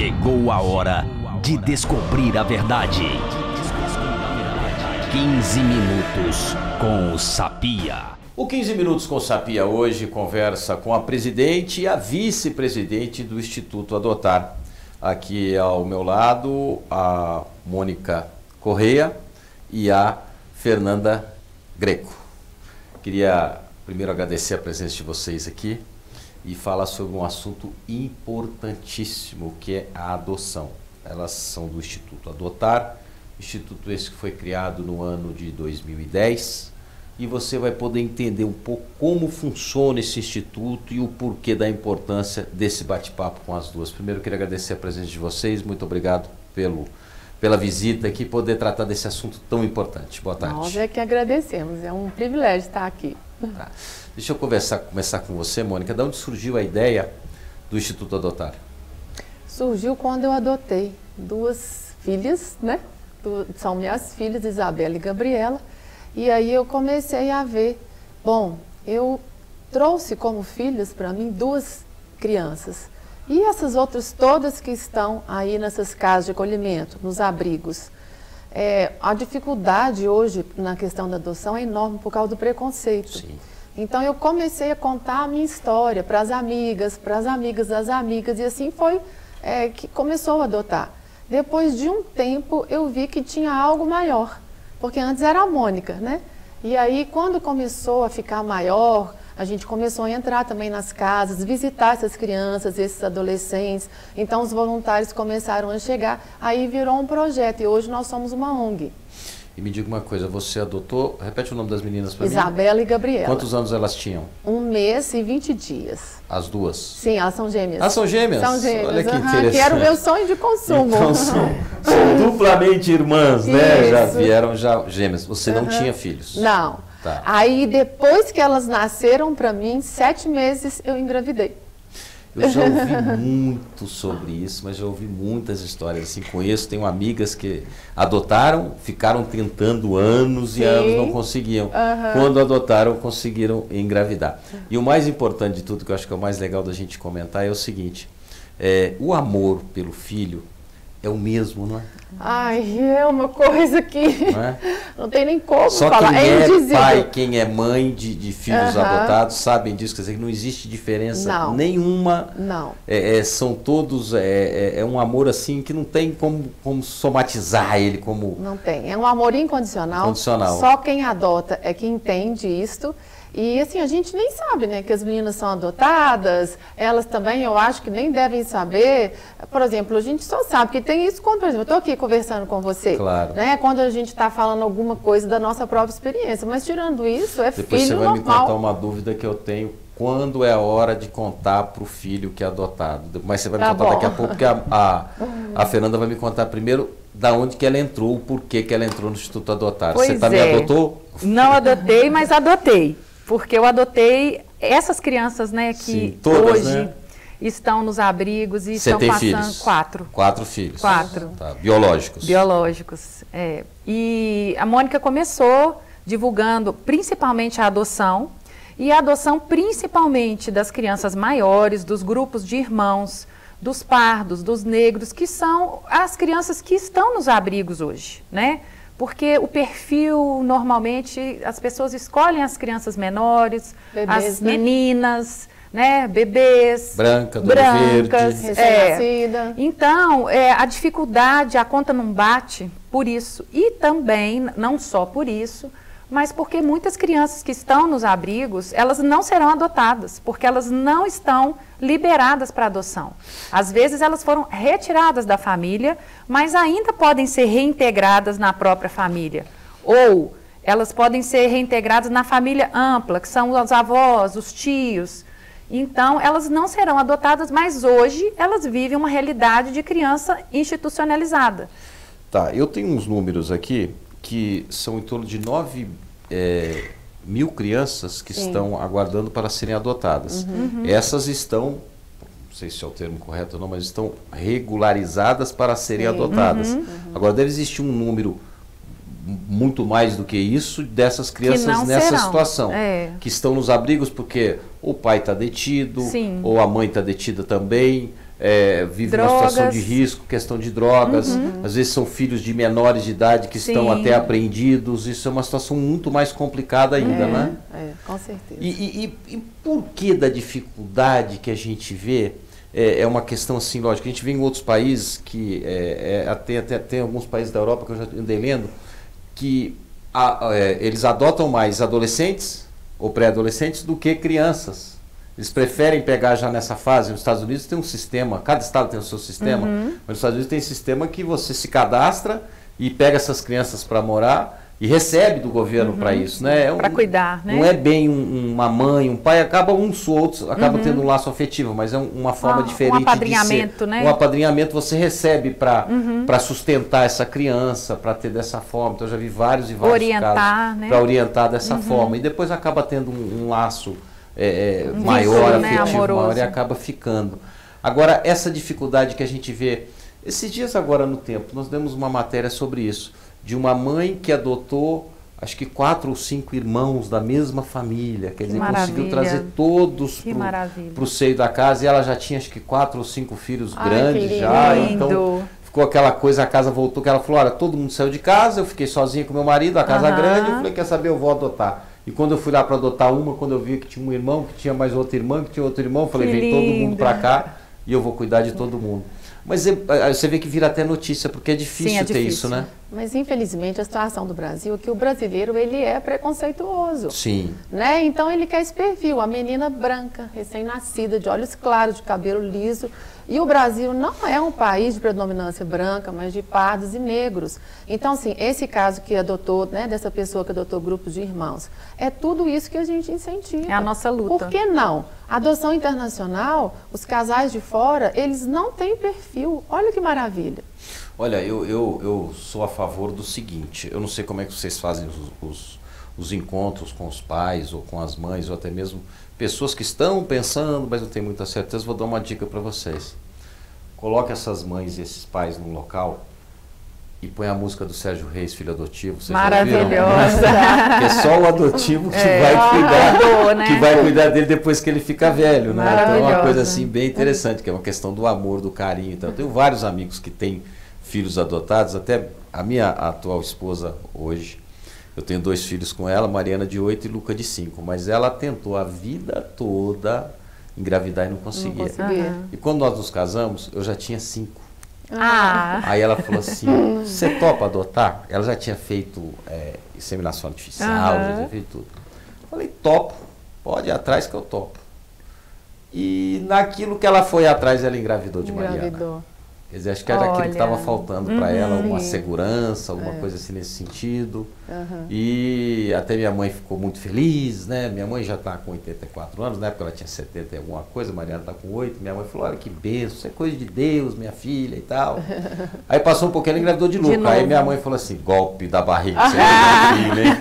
Chegou a hora de descobrir a verdade. 15 minutos com o Sapia. O 15 Minutos com o Sapia hoje conversa com a presidente e a vice-presidente do Instituto Adotar. Aqui ao meu lado, a Mônica Correia e a Fernanda Greco. Queria primeiro agradecer a presença de vocês aqui e falar sobre um assunto importantíssimo, que é a adoção. Elas são do Instituto Adotar, instituto esse que foi criado no ano de 2010, e você vai poder entender um pouco como funciona esse instituto e o porquê da importância desse bate-papo com as duas. Primeiro, eu queria agradecer a presença de vocês, muito obrigado pela visita aqui, poder tratar desse assunto tão importante. Boa tarde. Nós é que agradecemos, é um privilégio estar aqui. Tá. Deixa eu começar com você, Mônica. De onde surgiu a ideia do Instituto Adotar? Surgiu quando eu adotei duas filhas, né? São minhas filhas, Isabela e Gabriela. E aí eu comecei a ver, bom, eu trouxe como filhas para mim duas crianças. E essas outras todas que estão aí nessas casas de acolhimento, nos abrigos. A dificuldade hoje na questão da adoção é enorme por causa do preconceito. Sim. Então eu comecei a contar a minha história para as amigas das amigas, e assim foi que começou a adotar. Depois de um tempo eu vi que tinha algo maior, porque antes era a Mônica, né? E aí quando começou a ficar maior, a gente começou a entrar também nas casas, visitar essas crianças, esses adolescentes. Então os voluntários começaram a chegar, aí virou um projeto e hoje nós somos uma ONG. E me diga uma coisa, você adotou, repete o nome das meninas para mim. Isabela e Gabriela. Quantos anos elas tinham? 1 mês e 20 dias. As duas? Sim, elas são gêmeas. Ah, são gêmeas? São gêmeas. Olha que interessante. Que era o meu sonho de consumo. Então são duplamente irmãs, né? Já vieram gêmeas. Você não tinha filhos? Não. Tá. Aí depois que elas nasceram para mim, 7 meses eu engravidei. Eu já ouvi muito sobre isso, mas já ouvi muitas histórias assim. Conheço, tenho amigas que adotaram, ficaram tentando anos e anos, não conseguiam. Quando adotaram, conseguiram engravidar. E o mais importante de tudo, que eu acho que é o mais legal da gente comentar, é o seguinte: o amor pelo filho é o mesmo, não é? Ai, é uma coisa que não tem nem como Só falar. quem é indizível. pai, quem é mãe de filhos adotados, sabem disso. Quer dizer, que não existe diferença nenhuma. Não. São todos, é um amor assim que não tem como somatizar ele como... Não tem, é um amor incondicional. Incondicional. Só quem adota é que entende isto. E assim, a gente nem sabe, né, que as meninas são adotadas, elas também, eu acho que nem devem saber. Por exemplo, a gente só sabe que tem isso quando, por exemplo, eu estou aqui conversando com você, claro, né, quando a gente está falando alguma coisa da nossa própria experiência, mas tirando isso, é Depois filho você vai normal. me contar uma dúvida que eu tenho, quando é a hora de contar para o filho que é adotado? Mas você vai me contar daqui a pouco, porque a Fernanda vai me contar primeiro da onde que ela entrou, o porquê que ela entrou no Instituto Adotar. Pois você também adotou? Não adotei, mas adotei. Porque eu adotei essas crianças, né, que Sim, todas, hoje né, estão nos abrigos e Você estão tem passando filhos? 4. 4 filhos. 4. Tá. Biológicos. Biológicos. E a Mônica começou divulgando principalmente a adoção, e a adoção principalmente das crianças maiores, dos grupos de irmãos, dos pardos, dos negros, que são as crianças que estão nos abrigos hoje, né? Porque o perfil, normalmente, as pessoas escolhem as crianças menores, Bebês, as meninas, né, bebês, brancas, verde. Recém-nascida. Então, a dificuldade, a conta não bate por isso. E também, não só por isso, mas porque muitas crianças que estão nos abrigos, elas não serão adotadas, porque elas não estão liberadas para adoção. Às vezes elas foram retiradas da família, mas ainda podem ser reintegradas na própria família. Ou elas podem ser reintegradas na família ampla, que são os avós, os tios. Então, elas não serão adotadas, mas hoje elas vivem uma realidade de criança institucionalizada. Tá, eu tenho uns números aqui que são em torno de 9 mil crianças que estão aguardando para serem adotadas. Essas estão, não sei se é o termo correto ou não, mas estão regularizadas para serem adotadas. Agora, deve existir um número muito mais do que isso dessas crianças nessa situação, que estão nos abrigos porque o pai está detido, ou a mãe está detida também, vivem uma situação de risco, questão de drogas, às vezes são filhos de menores de idade que estão até apreendidos, isso é uma situação muito mais complicada ainda, né? Com certeza. E por que da dificuldade que a gente vê? É uma questão assim, lógico, a gente vê em outros países, que até tem alguns países da Europa que eu já andei lendo, que eles adotam mais adolescentes ou pré-adolescentes do que crianças. Eles preferem pegar já nessa fase. Nos Estados Unidos tem um sistema, cada estado tem o seu sistema, mas nos Estados Unidos tem um sistema que você se cadastra e pega essas crianças para morar e recebe do governo para isso, né? Para cuidar, né? Não é bem uma mãe, um pai, acaba outros acaba tendo um laço afetivo, mas é uma forma diferente um apadrinhamento, de ser. né? Um apadrinhamento você recebe para sustentar essa criança, para ter dessa forma. Então eu já vi vários e vários casos, né? para orientar dessa forma. E depois acaba tendo um laço maior, né, afetivo, amoroso, maior, e acaba ficando. Agora, essa dificuldade que a gente vê, esses dias agora no tempo, nós demos uma matéria sobre isso, de uma mãe que adotou, acho que 4 ou 5 irmãos da mesma família, quer dizer, conseguiu trazer todos para o seio da casa, e ela já tinha, acho que 4 ou 5 filhos grandes já, então ficou aquela coisa, a casa voltou, que ela falou, olha, todo mundo saiu de casa, eu fiquei sozinha com meu marido, a casa grande, eu falei, quer saber, eu vou adotar. E quando eu fui lá para adotar uma, quando eu vi que tinha um irmão, que tinha mais outra irmã, que tinha outro irmão, eu falei, vem todo mundo para cá e eu vou cuidar de todo mundo. Mas você vê que vira até notícia, porque é difícil ter isso, né? Mas infelizmente a situação do Brasil é que o brasileiro ele é preconceituoso. Sim. Né? Então ele quer esse perfil, a menina branca, recém-nascida, de olhos claros, de cabelo liso. E o Brasil não é um país de predominância branca, mas de pardos e negros. Então, assim, esse caso que adotou, né, dessa pessoa que adotou grupos de irmãos, é tudo isso que a gente incentiva. É a nossa luta. Por que não? A adoção internacional, os casais de fora, eles não têm perfil. Olha que maravilha. Olha, eu sou a favor do seguinte, eu não sei como é que vocês fazem os encontros com os pais ou com as mães, ou até mesmo pessoas que estão pensando, mas não tem muita certeza. Vou dar uma dica para vocês. Coloque essas mães e esses pais num local e põe a música do Sérgio Reis, Filho Adotivo. Vocês maravilhosa. É só o adotivo que vai cuidar, né? Que vai cuidar dele depois que ele fica velho, né? Então é uma coisa assim bem interessante, que é uma questão do amor, do carinho. Então, eu tenho vários amigos que têm filhos adotados, até a minha atual esposa hoje, eu tenho 2 filhos com ela, Mariana de 8 e Luca de 5, mas ela tentou a vida toda engravidar e não conseguia. E quando nós nos casamos, eu já tinha 5. Aí ela falou assim, você topa adotar? Ela já tinha feito inseminação artificial, já tinha feito tudo. Eu falei, topo, pode ir atrás que eu topo. E naquilo que ela foi atrás, ela engravidou de Mariana. Quer dizer, acho que era aquilo que estava faltando para ela, uma segurança, alguma coisa assim nesse sentido. E até minha mãe ficou muito feliz, né? Minha mãe já está com 84 anos, na época ela tinha 70 e alguma coisa, a Mariana está com 8. Minha mãe falou, olha que benção, isso é coisa de Deus, minha filha e tal. Aí passou um pouquinho, ela engravidou de Luca. Aí minha mãe falou assim, golpe da barriga, você é filho, hein?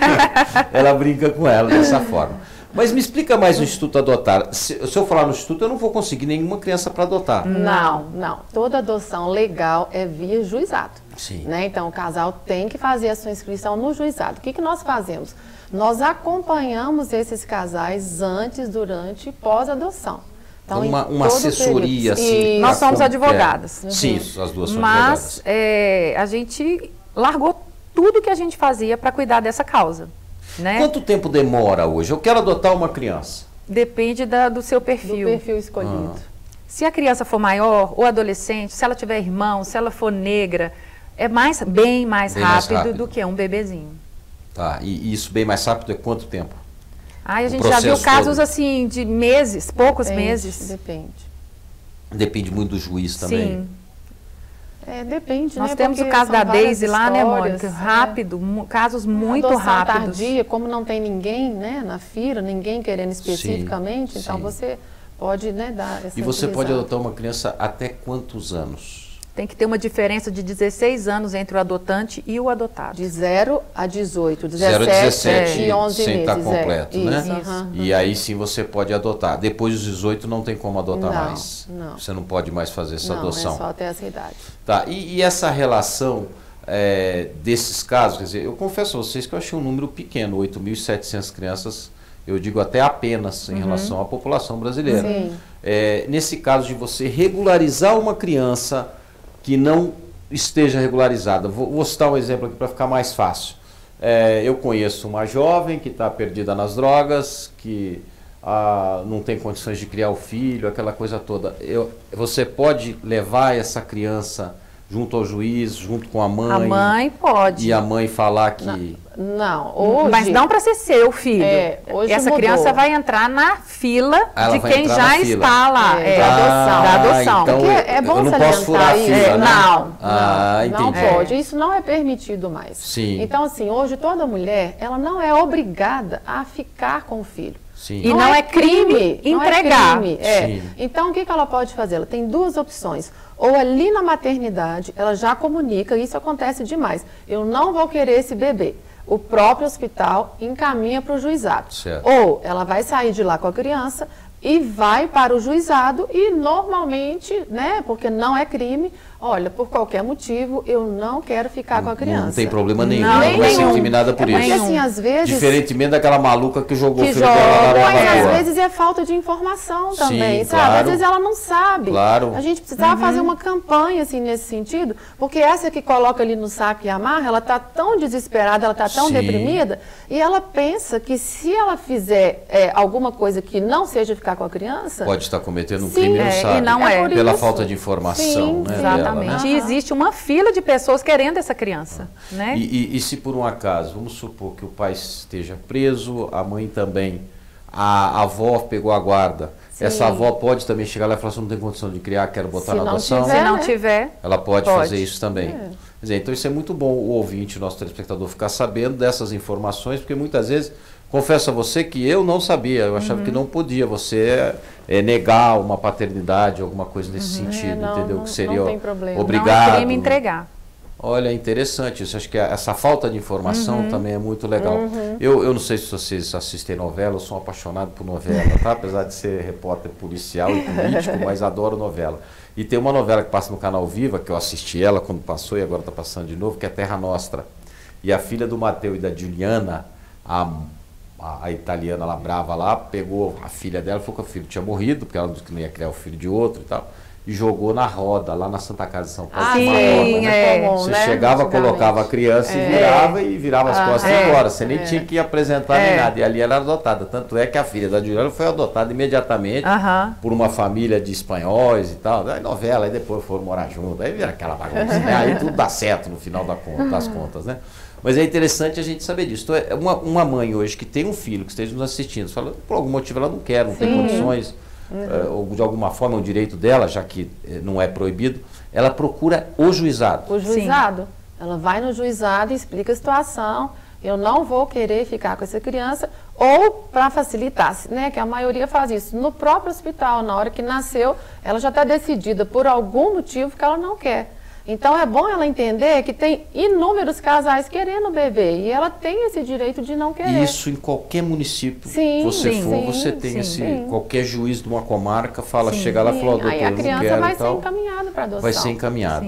Ela brinca com ela dessa forma. Mas me explica mais o Instituto Adotar. Se eu falar no Instituto, eu não vou conseguir nenhuma criança para adotar. Não. Toda adoção legal é via juizado. Sim. Né? Então, o casal tem que fazer a sua inscrição no juizado. O que nós fazemos? Nós acompanhamos esses casais antes, durante e pós-adoção. Então, uma assessoria, assim. Nós somos advogadas. Sim, as duas são advogadas. Mas a gente largou tudo que a gente fazia para cuidar dessa causa. Né? Quanto tempo demora hoje? Eu quero adotar uma criança. Depende do seu perfil. Do perfil escolhido. Se a criança for maior ou adolescente, se ela tiver irmão, se ela for negra, é bem mais rápido do que um bebezinho. Tá, e isso bem mais rápido é quanto tempo? A gente já viu casos assim de meses, poucos meses. Depende. Depende muito do juiz também. Sim. Depende, Nós temos o caso da Daisy lá, né, Mônica? Rápido, casos muito rápidos. Tardia, como não tem ninguém, né, na fila, ninguém querendo especificamente, então você pode, né, dar essa. E você pode adotar uma criança até quantos anos? Tem que ter uma diferença de 16 anos entre o adotante e o adotado. De 0 a 18, 0 a 17 e 11 sem meses. Estar completo, né? Isso. E aí sim você pode adotar. Depois dos 18 não tem como adotar mais. Não. Você não pode mais fazer essa adoção. É só até essa idade. Tá, e essa relação desses casos, quer dizer, eu confesso a vocês que eu achei um número pequeno, 8.700 crianças, eu digo até apenas em relação à população brasileira. Sim. nesse caso de você regularizar uma criança que não esteja regularizada. Vou citar um exemplo aqui para ficar mais fácil. Eu conheço uma jovem que está perdida nas drogas, que não tem condições de criar o filho, aquela coisa toda. Você pode levar essa criança junto ao juiz, junto com a mãe? A mãe pode. E a mãe falar que... Não, hoje... Mas não para ser seu filho. Hoje essa mudou. criança vai entrar na fila de quem já está lá. Da adoção. Então porque é bom eu não posso furar a fila, né? Não pode. Isso não é permitido mais. Sim. Então, assim, hoje toda mulher, ela não é obrigada a ficar com o filho. Sim. E não é crime entregar. Não é crime, Então, o que ela pode fazer? Ela tem duas opções. Ou ali na maternidade, ela já comunica, isso acontece demais. Eu não vou querer esse bebê. O próprio hospital encaminha para o juizado. Certo. Ou ela vai sair de lá com a criança e vai para o juizado e normalmente, né, porque não é crime, olha, por qualquer motivo, eu não quero ficar com a criança. Não tem problema nenhum, Não vai ser incriminada por isso. Porque assim, às vezes... Diferentemente daquela maluca que jogou o filho dela mas na às rua. vezes é falta de informação também, Sim, sabe? claro. Às vezes ela não sabe. Claro. A gente precisava fazer uma campanha, assim, nesse sentido, porque essa que coloca ali no saco e amarra, ela está tão desesperada, ela está tão Sim. deprimida, e ela pensa que se ela fizer alguma coisa que não seja ficar com a criança... Pode estar cometendo um Sim, crime e não sabe. E não é. Pela isso. falta de informação, Sim, né? Exatamente. Dela, né? E existe uma fila de pessoas querendo essa criança, né? E se por um acaso, vamos supor que o pai esteja preso, a mãe também, a avó pegou a guarda, Sim. essa avó pode também chegar lá e falar assim, não tem condição de criar, quero botar Se na não adoção? tiver, Se não né? tiver, Ela pode fazer isso também. É. Quer dizer, então isso é muito bom o ouvinte, o nosso telespectador, ficar sabendo dessas informações, porque muitas vezes, confesso a você que eu não sabia, eu achava que não podia você negar uma paternidade, alguma coisa nesse sentido, entendeu? Que seria não tem problema. obrigado. não é crime entregar. Olha, interessante isso. Acho que essa falta de informação também é muito legal. Eu não sei se vocês assistem novela, eu sou um apaixonado por novela, tá? Apesar de ser repórter policial e político, mas adoro novela. E tem uma novela que passa no Canal Viva, que eu assisti ela quando passou e agora está passando de novo, que é Terra Nostra. E a filha do Matteo e da Giuliana, a italiana lá, brava lá, pegou a filha dela, falou que o filho tinha morrido, porque ela disse que não ia criar o filho de outro e tal. E jogou na roda, lá na Santa Casa de São Paulo. Sim, uma roda, né? comum, Você né? chegava, Antigamente. colocava a criança e virava as costas e ia embora. Você nem tinha que apresentar nem nada. E ali ela era adotada. Tanto é que a filha da Juliana foi adotada imediatamente por uma família de espanhóis e tal. Aí novela, aí depois foram morar junto. Aí vira aquela bagunça, né? Aí tudo dá certo no final das contas, né? Mas é interessante a gente saber disso. Então, uma mãe hoje que tem um filho que esteja nos assistindo, fala, por algum motivo ela não quer, não tem condições... ou de alguma forma é um direito dela, já que não é proibido, ela procura o juizado. O juizado. Ela vai no juizado e explica a situação. Eu não vou querer ficar com essa criança, ou para facilitar, né, que a maioria faz isso. No próprio hospital, na hora que nasceu, ela já está decidida por algum motivo que ela não quer. Então é bom ela entender que tem inúmeros casais querendo o bebê e ela tem esse direito de não querer. Isso em qualquer município que você for, você tem qualquer juiz de uma comarca chega lá e fala, doutor, aí a eu não criança quero vai e tal. ser encaminhada para adoção. Vai ser encaminhada.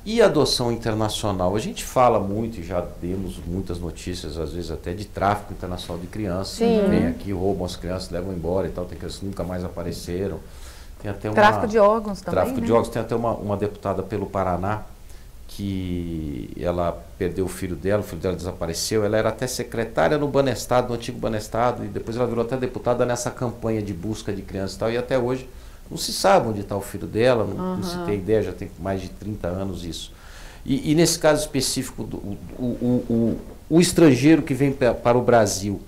E a adoção internacional? A gente fala muito e já demos muitas notícias, às vezes até de tráfico internacional de crianças. Vem aqui, roubam as crianças, levam embora e tal, tem crianças que nunca mais apareceram. Tem até tráfico de órgãos também. Tráfico de órgãos. Tem até uma deputada pelo Paraná que ela perdeu o filho dela desapareceu. Ela era até secretária no Banestado, no antigo Banestado, e depois ela virou até deputada nessa campanha de busca de crianças e tal. E até hoje não se sabe onde está o filho dela, não se tem ideia, já tem mais de 30 anos isso. E nesse caso específico, o estrangeiro que vem para o Brasil,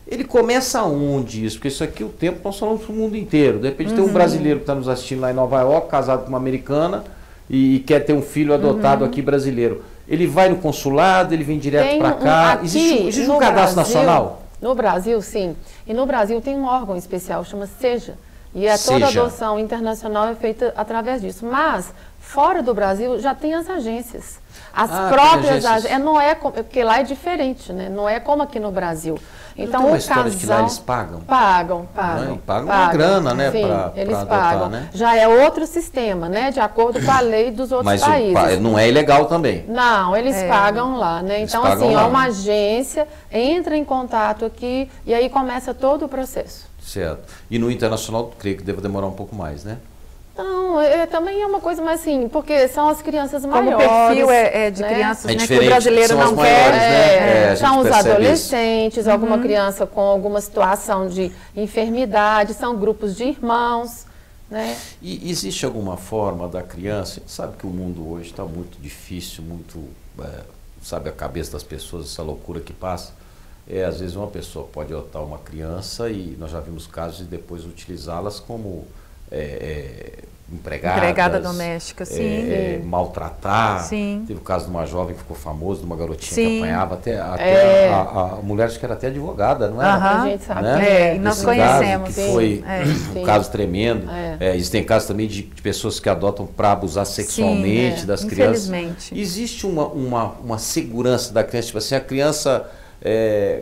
ele começa onde isso? Porque isso aqui, o tempo, nós falamos para o mundo inteiro. De repente tem um brasileiro que está nos assistindo lá em Nova York, casado com uma americana, e quer ter um filho adotado aqui brasileiro. Ele vai no consulado, ele vem direto para cá? Existe um cadastro nacional? No Brasil, sim. E no Brasil tem um órgão especial, chama SEJA. E toda adoção internacional é feita através disso. Mas, fora do Brasil, já tem as agências. As próprias agências. Não é porque lá é diferente, né? Não é como aqui no Brasil. Então, tem uma história de que lá eles pagam? Pagam. Pagam uma grana, né? Sim, eles adotar, pagam. Né? Já é outro sistema, né? De acordo com a lei dos outros países. Mas não é ilegal também? Não, eles pagam lá, né? Então, assim, uma agência entra em contato aqui e aí começa todo o processo. Certo. E no internacional, creio que deve demorar um pouco mais, né? Não, também é uma coisa mais assim, porque são as crianças Como maiores. o perfil é de crianças, né, que o brasileiro são não as maiores, quer. né? São os adolescentes, alguma criança com alguma situação de enfermidade, são grupos de irmãos, né? E existe alguma forma da criança, a gente sabe que o mundo hoje está muito difícil, muito, sabe, a cabeça das pessoas, essa loucura que passa. Às vezes uma pessoa pode adotar uma criança e nós já vimos casos de depois utilizá-las como empregada doméstica, sim. Maltratar. Sim. Teve o caso de uma jovem que ficou famosa, de uma garotinha sim. que apanhava, até a mulher acho que era até advogada, não era? A gente sabe. Né? E nós esse conhecemos. Caso, que foi um caso tremendo. Existem casos também de pessoas que adotam para abusar sexualmente das crianças. Infelizmente. Existe uma segurança da criança, tipo assim, a criança,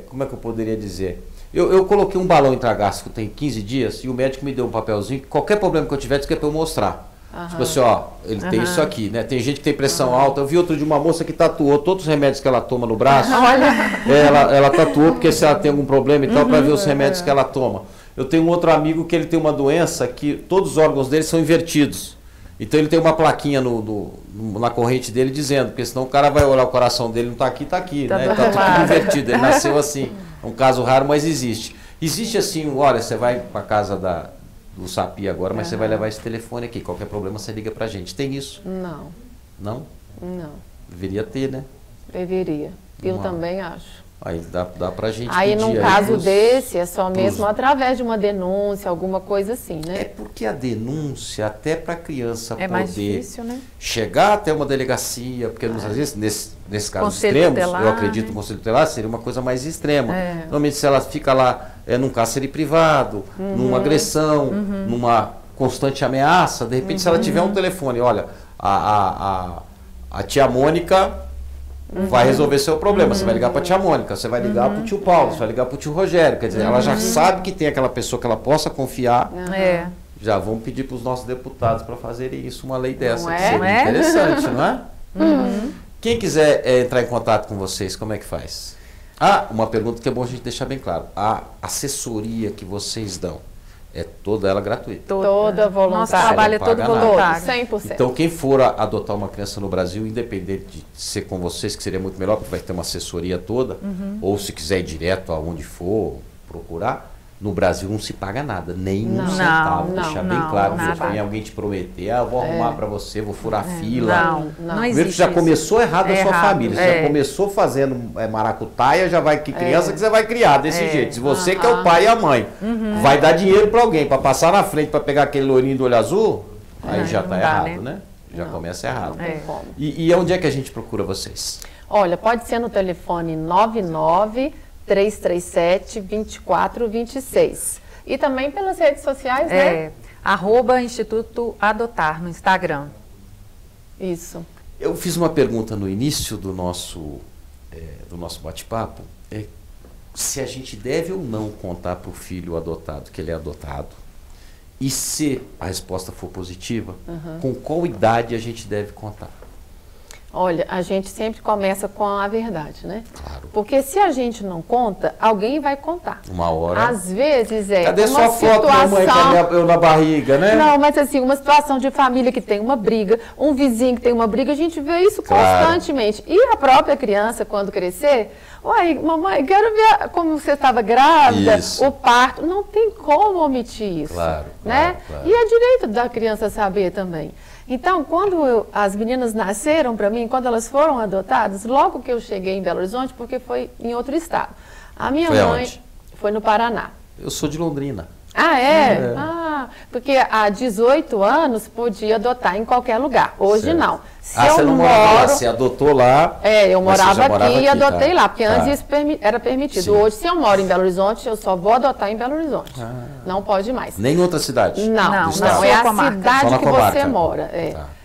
como é que eu poderia dizer? Eu coloquei um balão intragástrico tem 15 dias e o médico me deu um papelzinho que qualquer problema que eu tiver, disse que é para eu mostrar. Tipo assim, ó, ele tem isso aqui, né? Tem gente que tem pressão alta. Eu vi outro de uma moça que tatuou todos os remédios que ela toma no braço. Ela tatuou porque se ela tem algum problema e tal, para ver os remédios que ela toma. Eu tenho um outro amigo que ele tem uma doença que todos os órgãos dele são invertidos. Então ele tem uma plaquinha na corrente dele dizendo, porque senão o cara vai olhar o coração dele, não está aqui, né? Está tudo invertido, ele nasceu assim. É um caso raro, mas existe. Existe assim, olha, você vai para a casa do Sapi agora, mas você vai levar esse telefone aqui, qualquer problema você liga para a gente. Tem isso? Não. Não? Não. Deveria ter, né? Deveria. Eu também acho. Aí dá pra gente aí pedir. Num caso desse, é só mesmo através de uma denúncia, alguma coisa assim, né? É porque a denúncia, até para a criança poder mais difícil, né? chegar até uma delegacia, porque às vezes, nesse caso Conselho extremos, tutelar, eu acredito que né? o conselho tutelar seria uma coisa mais extrema. Normalmente, se ela fica lá num cárcere privado, numa agressão, numa constante ameaça, de repente, se ela tiver um telefone, olha, a tia Mônica vai resolver seu problema. Você vai ligar para a tia Mônica, você vai ligar para o tio Paulo, você vai ligar para o tio Rogério. Quer dizer, ela já sabe que tem aquela pessoa que ela possa confiar. Já vamos pedir para os nossos deputados para fazerem isso, uma lei dessa. Não é? Que seria interessante, não é? Quem quiser entrar em contato com vocês, como é que faz? Uma pergunta que é bom a gente deixar bem claro. A assessoria que vocês dão, é toda ela gratuita? Toda voluntária. Nosso trabalho é todo voluntário. 100%. Então, quem for adotar uma criança no Brasil, independente de ser com vocês, que seria muito melhor, porque vai ter uma assessoria toda, ou se quiser ir direto aonde for, procurar, no Brasil não se paga nada, nem um centavo. Deixar bem claro, se vem alguém te prometer, eu vou arrumar para você, vou furar fila. Não Primeiro que já começou errado a sua família, você já começou fazendo maracutaia, já vai que criança que você vai criar desse jeito. Se você que é o pai e a mãe, vai dar dinheiro para alguém, para passar na frente, para pegar aquele loirinho do olho azul, aí já está errado, né? Já começa errado. E onde é que a gente procura vocês? Olha, pode ser no telefone 99-337-2426. E também pelas redes sociais, né? @Instituto Adotar no Instagram. Isso. Eu fiz uma pergunta no início do nosso bate-papo, se a gente deve ou não contar para o filho adotado que ele é adotado, e se a resposta for positiva, com qual idade a gente deve contar? Olha, a gente sempre começa com a verdade, né? Claro. Porque se a gente não conta, alguém vai contar. Uma hora. Às vezes Cadê uma sua foto, mamãe, que eu na barriga, né? Não, mas assim, uma situação de família que tem uma briga, um vizinho que tem uma briga, a gente vê isso constantemente. E a própria criança, quando crescer, uai, mamãe, quero ver como você estava grávida, o parto. Não tem como omitir isso. Claro, né? claro. E é direito da criança saber também. Então, quando as meninas nasceram para mim, quando elas foram adotadas, logo que eu cheguei em Belo Horizonte, porque foi em outro estado. A minha mãe foi no Paraná. Eu sou de Londrina. Ah, é? Porque há 18 anos podia adotar em qualquer lugar. Hoje não. Você não morava lá, você adotou lá? Eu morava aqui e adotei lá, porque antes isso era permitido. Sim. Hoje, se eu moro em Belo Horizonte, eu só vou adotar em Belo Horizonte. Não pode mais. Nem em outra cidade? Não, é a cidade que você mora.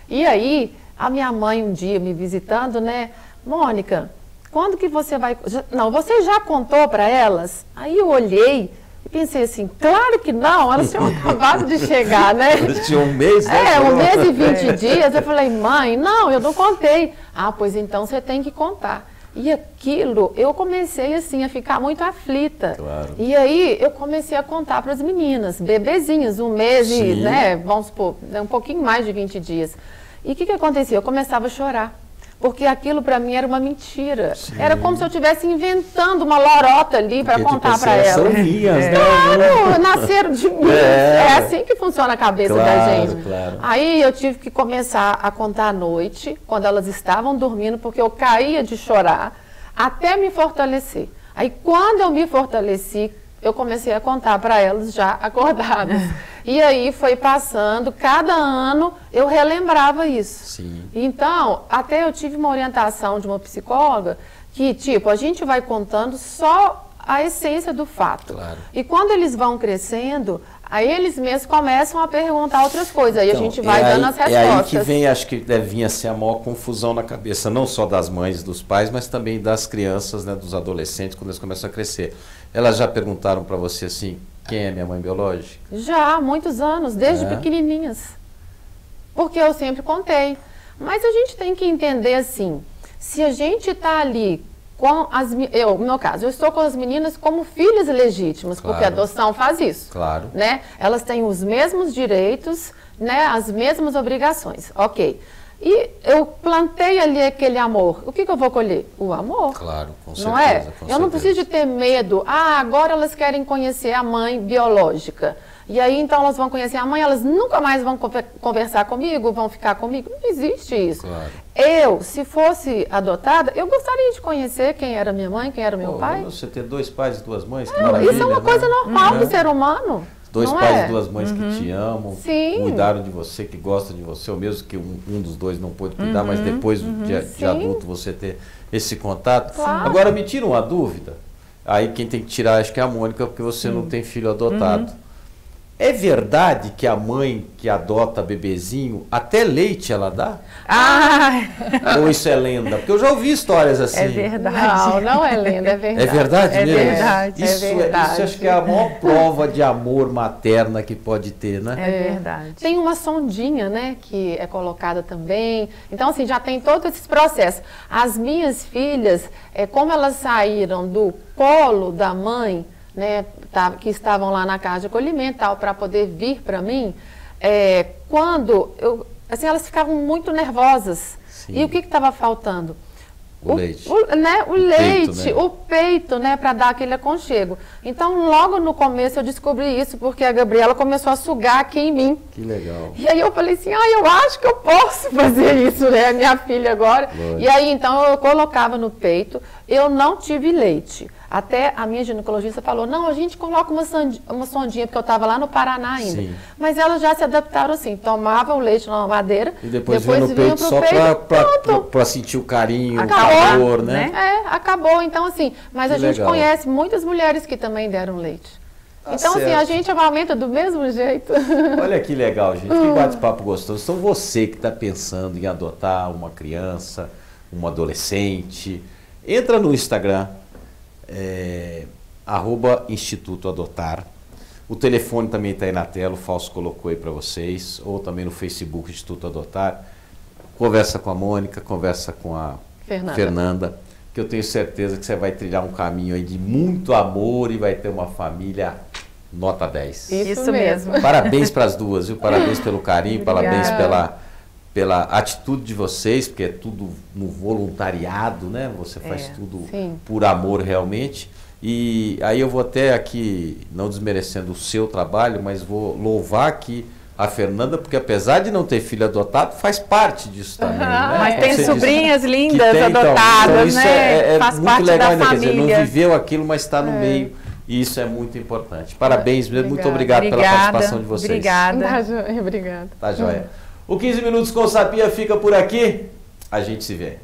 E aí, a minha mãe um dia me visitando, né? Mônica, quando que você vai... Não, você já contou para elas? Aí eu olhei e pensei assim, claro que não, elas tinham acabado de chegar, né? Eles tinham um mês, né? 1 mês e 20 dias. Eu falei, mãe, não, eu não contei. Pois então você tem que contar. E aquilo, eu comecei assim a ficar muito aflita. Claro. E aí eu comecei a contar para as meninas, bebezinhas, 1 mês e, né, vamos supor, um pouquinho mais de 20 dias. E o que acontecia? Eu começava a chorar. Porque aquilo para mim era uma mentira. Sim. Era como se eu estivesse inventando uma lorota ali para contar para elas. São minhas, né? Claro, nasceram de mim. É assim que funciona a cabeça da gente. Claro. Aí eu tive que começar a contar à noite, quando elas estavam dormindo, porque eu caía de chorar, até me fortalecer. Aí quando eu me fortaleci, eu comecei a contar para elas já acordadas. E aí foi passando, cada ano eu relembrava isso. Sim. Então, até eu tive uma orientação de uma psicóloga que, tipo, a gente vai contando só a essência do fato. Claro. E quando eles vão crescendo, aí eles mesmos começam a perguntar outras coisas. Aí então, a gente vai dando as respostas. É aí que vem, acho que deve vir assim, a maior confusão na cabeça, não só das mães e dos pais, mas também das crianças, né, dos adolescentes, quando eles começam a crescer. Elas já perguntaram para você assim, quem é minha mãe biológica? Já, há muitos anos, desde pequenininhas. Porque eu sempre contei. Mas a gente tem que entender assim, se a gente está ali com as... no meu caso, eu estou com as meninas como filhas legítimas, claro. Porque a adoção faz isso. Claro. Né? Elas têm os mesmos direitos, né? As mesmas obrigações. Ok. E eu plantei ali aquele amor. O que eu vou colher? O amor. Claro, com certeza. Não é? Eu não preciso de ter medo. Ah, agora elas querem conhecer a mãe biológica. E aí, então, elas vão conhecer a mãe, elas nunca mais vão conversar comigo, vão ficar comigo. Não existe isso. Claro. Eu, se fosse adotada, eu gostaria de conhecer quem era minha mãe, quem era meu pai. Você ter 2 pais e 2 mães, que maravilha, isso é uma coisa normal do ser humano. 2 pais e 2 mães que te amam, Sim. cuidaram de você, que gostam de você, ou mesmo que um dos dois não pôde cuidar, mas depois de adulto você ter esse contato. Claro. Agora me tira uma dúvida, aí quem tem que tirar acho que é a Mônica, porque você não tem filho adotado. É verdade que a mãe que adota bebezinho, até leite ela dá? Ou isso é lenda? Porque eu já ouvi histórias assim. É verdade. Não, não é lenda, é verdade. É verdade mesmo? É verdade. Isso, é verdade. Isso acho que é a maior prova de amor materna que pode ter, né? É verdade. Tem uma sondinha, né, que é colocada também. Então, assim, já tem todos esses processos. As minhas filhas, como elas saíram do colo da mãe, né, que estavam lá na casa de acolhimento para poder vir para mim, quando eu, assim, elas ficavam muito nervosas. Sim. E o que estava faltando? O leite. O leite, o peito, né, para dar aquele aconchego. Então, logo no começo eu descobri isso, porque a Gabriela começou a sugar aqui em mim. Que legal. E aí eu falei assim, eu acho que eu posso fazer isso, né, minha filha agora. Lógico. E aí, então, eu colocava no peito, eu não tive leite. Até a minha ginecologista falou, não, a gente coloca uma sondinha, porque eu estava lá no Paraná ainda. Sim. Mas elas já se adaptaram assim, tomavam o leite na mamadeira, e depois vinha no peito só para sentir o carinho, o calor, né? Acabou. Então, assim, mas a gente conhece muitas mulheres que também deram leite. Então, assim, a gente amamenta do mesmo jeito. Olha que legal, gente, que bate-papo gostoso. Então, você que está pensando em adotar uma criança, um adolescente, entra no Instagram, @Instituto Adotar. O telefone também está aí na tela, o Fausto colocou aí para vocês, ou também no Facebook Instituto Adotar. Conversa com a Mônica, conversa com a Fernanda, que eu tenho certeza que você vai trilhar um caminho aí de muito amor e vai ter uma família nota 10. Isso mesmo. Parabéns para as duas, viu? Parabéns pelo carinho, parabéns pela atitude de vocês, porque é tudo no voluntariado, né? Você faz tudo por amor realmente. E aí eu vou até aqui, não desmerecendo o seu trabalho, mas vou louvar aqui a Fernanda, porque apesar de não ter filho adotado, faz parte disso também. Né? Mas tem sobrinhas lindas adotadas, então isso né? Faz muito parte legal, da família. Quer dizer, não viveu aquilo, mas está no meio. E isso é muito importante. Parabéns mesmo, muito obrigado pela participação de vocês. Obrigada. Obrigada. Tá joia. O 15 Minutos com Sapia fica por aqui. A gente se vê.